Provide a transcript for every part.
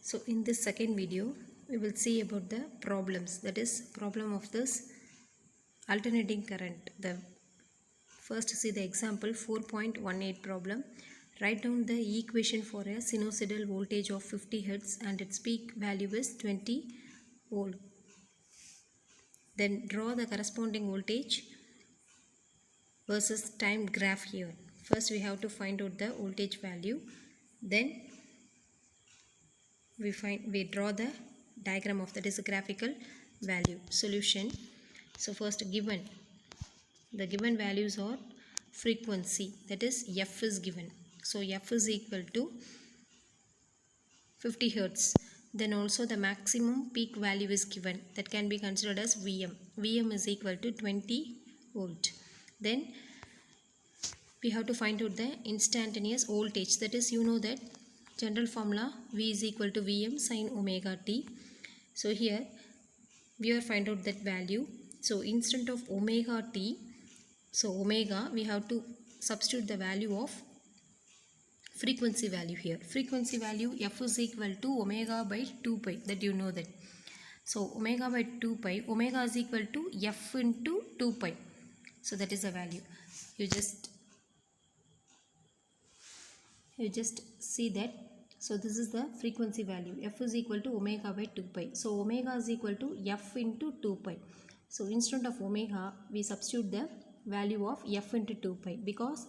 So in this second video we will see about the problems, that is problem of this alternating current. The first see the example 4.18 problem. Write down the equation for a sinusoidal voltage of 50 Hz and its peak value is 20 volt. Then draw the corresponding voltage versus time graph here. First we have to find out the voltage value, then we draw the diagram of that is a graphical value. Solution. So first the given values are frequency, that is f is given. So f is equal to 50 Hz. Then also the maximum peak value is given, that can be considered as Vm. Vm is equal to 20 volt. Then we have to find out the instantaneous voltage, that is, you know that general formula V is equal to Vm sin omega t. So here we are find out that value. So instead of omega t, so omega, we have to substitute the value of frequency value here. Frequency value f is equal to omega by 2 pi, that you know that. So omega by 2 pi, omega is equal to f into 2 pi. So that is the value. You just see that. So this is the frequency value, f is equal to omega by 2 pi. So omega is equal to f into 2 pi. So instead of omega, we substitute the value of f into 2 pi because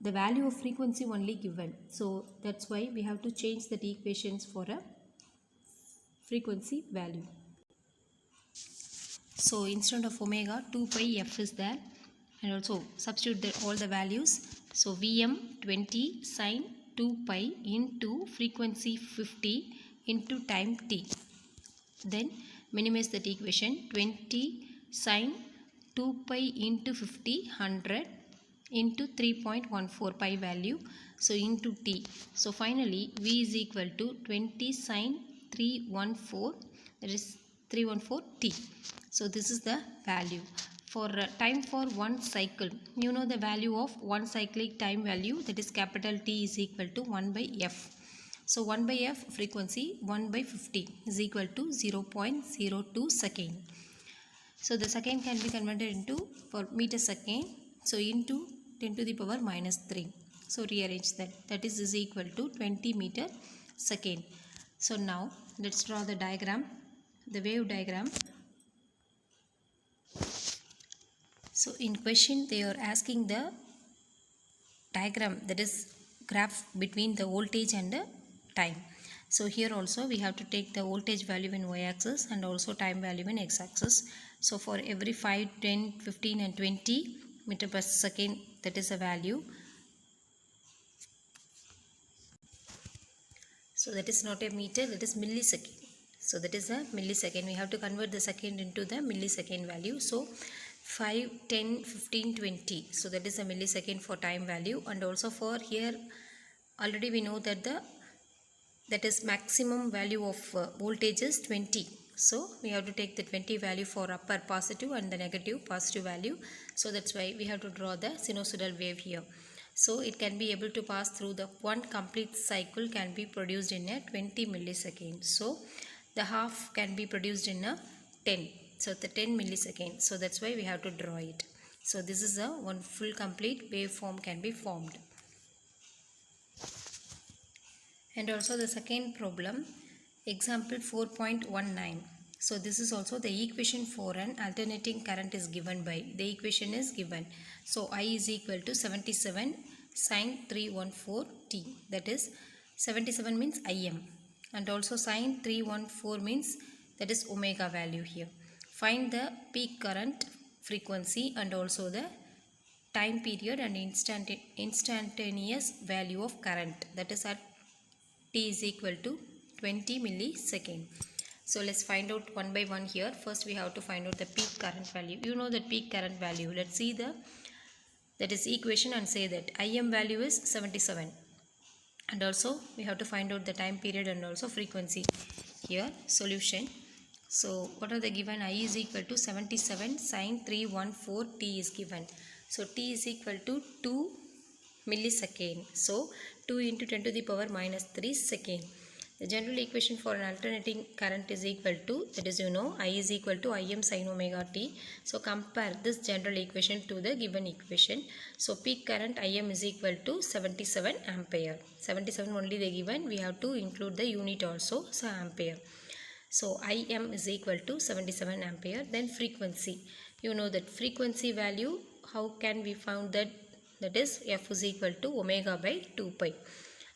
the value of frequency only given. So that's why we have to change the equations for a frequency value. So instead of omega, 2 pi f is there, and also substitute all the values. So Vm 20 sin 2 pi into frequency 50 into time t. Then minimize that equation. 20 sin 2 pi into 50, 100 into 3.14 pi value, so into t. So finally V is equal to 20 sin 314, that is 314 t. So this is the value. For time for one cycle, you know the value of one cyclic time value, that is capital T is equal to 1 by f. So 1 by f frequency 1 by 50 is equal to 0.02 second. So the second can be converted into for meter second. So into 10 to the power minus 3. So rearrange that. That is equal to 20 meter second. So now let's draw the diagram, the wave diagram. So in question they are asking the diagram, that is graph between the voltage and the time. So here also we have to take the voltage value in y-axis and also time value in x-axis. So for every 5, 10, 15 and 20 meter per second, that is a value. So that is not a meter, that is millisecond. So that is a millisecond. We have to convert the second into the millisecond value. So 5, 10, 15, 20. So that is a millisecond for time value. And also for here already we know that that is maximum value of voltage is 20. So we have to take the 20 value for upper positive and the negative positive value. So that's why we have to draw the sinusoidal wave here. So it can be able to pass through the one complete cycle can be produced in a 20 milliseconds. So the half can be produced in a 10. So the 10 milliseconds. So that's why we have to draw it. So this is a one full complete waveform can be formed. And also the second problem, example 4.19. So this is also the equation for an alternating current is given by, the equation is given. So I is equal to 77 sin 314 t, that is 77 means Im, and also sin 314 means that is omega value here. Find the peak current, frequency and also the time period and instantaneous value of current, that is at t is equal to 20 millisecond. So let's find out one by one here. First we have to find out the peak current value. You know the peak current value. Let's see that is equation and say that Im value is 77. And also we have to find out the time period and also frequency. Here solution. So what are the given? I is equal to 77 sin 314 t is given. So t is equal to 2 millisecond. So 2 into 10 to the power minus 3 second. The general equation for an alternating current is equal to, that is I is equal to Im sin omega t. So compare this general equation to the given equation. So peak current Im is equal to 77 ampere. 77 only they given, we have to include the unit also, so ampere. So Im is equal to 77 ampere. Then frequency, you know that frequency value, how can we found that? That is F is equal to omega by 2 pi.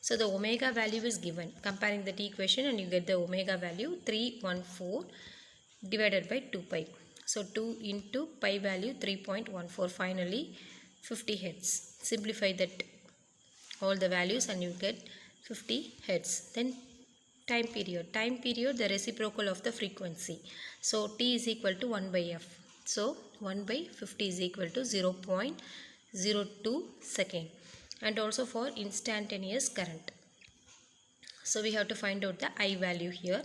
So the omega value is given. Comparing that equation and you get the omega value 314 divided by 2 pi. So 2 into pi value 3.14, finally 50 hertz. Simplify that all the values and you get 50 hertz. Then time period, the reciprocal of the frequency. So t is equal to 1 by f. So 1 by 50 is equal to 0.02 second. And also for instantaneous current, so we have to find out the I value here.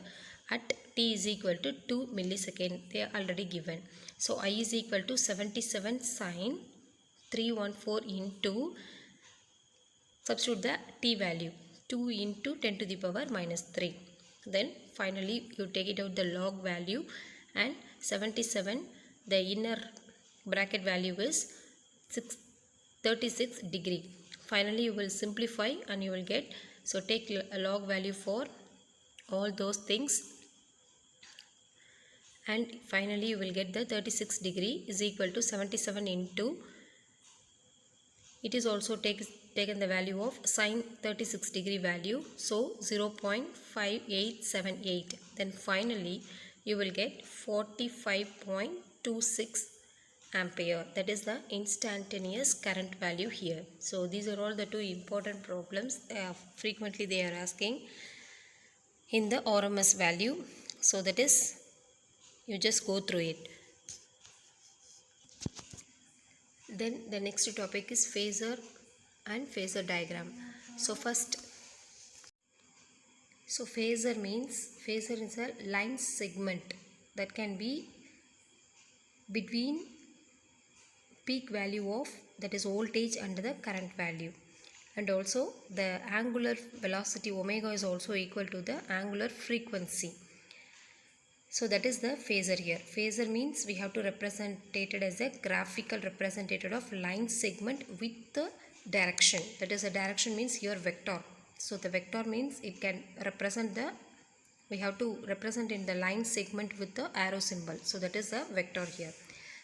At t is equal to 2 millisecond, they are already given. So I is equal to 77 sin 314 into, substitute the t value, 2 into 10 to the power minus 3. Then finally you take it out the log value, and 77, the inner bracket value is 36 degree. Finally you will simplify and you will get, so take a log value for all those things, and finally you will get the 36 degree is equal to 77 into, it is also taken the value of sine 36 degree value, so 0.5878. Then finally you will get 45.26 ampere. That is the instantaneous current value here. So these are all the two important problems frequently they are asking in the RMS value. So that is, you just go through it. Then the next topic is phasor and phasor diagram. So first, so phasor is a line segment that can be between peak value of, that is voltage, and the current value, and also the angular velocity omega is also equal to the angular frequency. So that is the phasor here. Phasor means we have to represent it as a graphical representative of line segment with the direction. That is, a direction means here vector. So the vector means it can represent the, we have to represent in the line segment with the arrow symbol. So that is the vector here.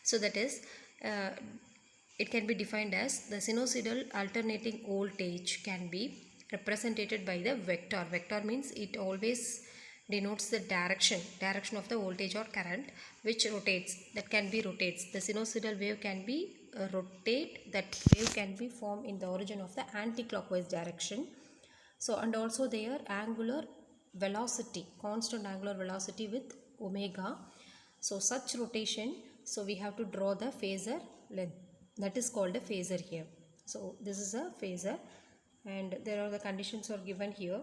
So that is, it can be defined as the sinusoidal alternating voltage can be represented by the vector. Vector means it always denotes the direction of the voltage or current which rotates, that can be rotates. The sinusoidal wave can be rotate, that wave can be formed in the origin of the anti-clockwise direction. So and also their angular velocity, constant angular velocity with omega. So such rotation, so we have to draw the phasor length, that is called a phasor here. So this is a phasor, and there are the conditions are given here.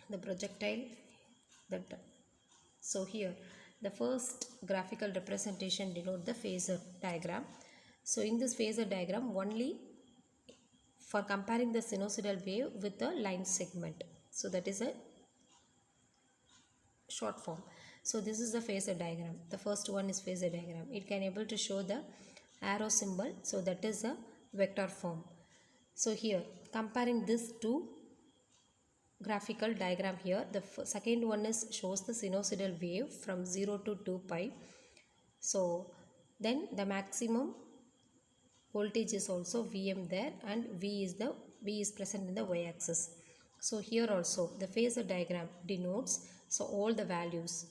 The projectile, that, so here the first graphical representation denote the phasor diagram. So in this phasor diagram, only for comparing the sinusoidal wave with the line segment, so that is a short form. So this is the phasor diagram. The first one is phasor diagram. It can able to show the arrow symbol, so that is a vector form. So here comparing this to graphical diagram here, the second one is shows the sinusoidal wave from 0 to 2 pi. So then the maximum voltage is also Vm there, and V is present in the y-axis. So here also the phasor diagram denotes, so all the values.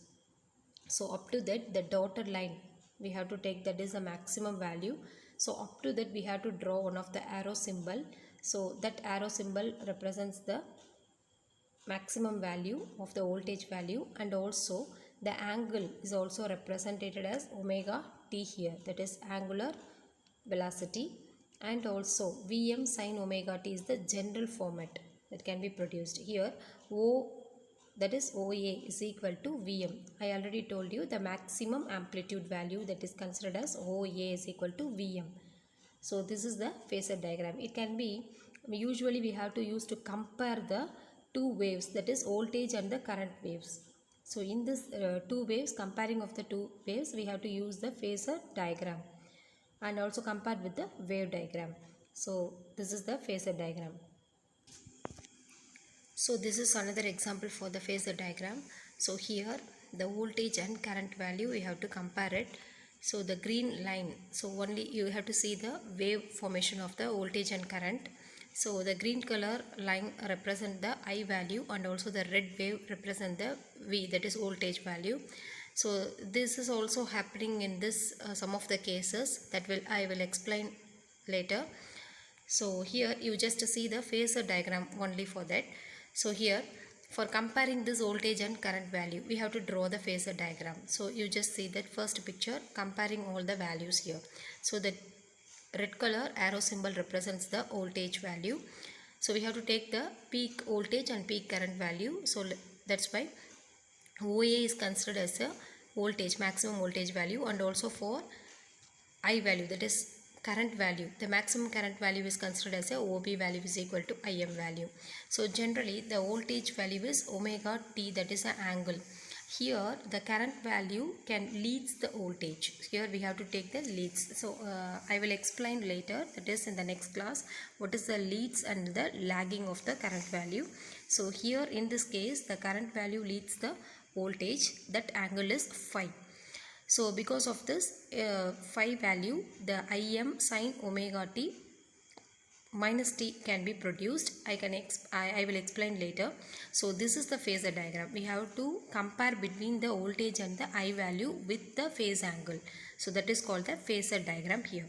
So up to that, the dotted line we have to take, that is a maximum value. So up to that we have to draw one of the arrow symbol. So that arrow symbol represents the maximum value of the voltage value, and also the angle is also represented as omega t here, that is angular velocity, and also Vm sin omega t is the general format that can be produced here. O, that is OA is equal to Vm. I already told you the maximum amplitude value that is considered as OA is equal to Vm. So this is the phasor diagram. It can be, usually we have to use to compare the two waves, that is voltage and the current waves. So in this two waves, comparing of the two waves, we have to use the phasor diagram and also compare with the wave diagram. So this is the phasor diagram. So this is another example for the phasor diagram. So here the voltage and current value we have to compare it. So the green line, so only you have to see the wave formation of the voltage and current. So the green color line represent the I value and also the red wave represent the V, that is voltage value. So this is also happening in this some of the cases that I will explain later. So here you just see the phasor diagram only for that. So here for comparing this voltage and current value, we have to draw the phasor diagram. So you just see that first picture comparing all the values here. So the red color arrow symbol represents the voltage value. So we have to take the peak voltage and peak current value. So that's why OA is considered as a voltage, maximum voltage value, and also for I value, that is current value, the maximum current value is considered as a OB value is equal to IM value. So generally the voltage value is omega T, that is an angle. Here the current value can leads the voltage. Here we have to take the leads. So I will explain later, that is in the next class, what is the leads and the lagging of the current value. So here in this case the current value leads the voltage, that angle is phi. So because of this phi value, the Im sin omega t minus t can be produced. I will explain later. So this is the phasor diagram. We have to compare between the voltage and the I value with the phase angle. So that is called the phasor diagram here.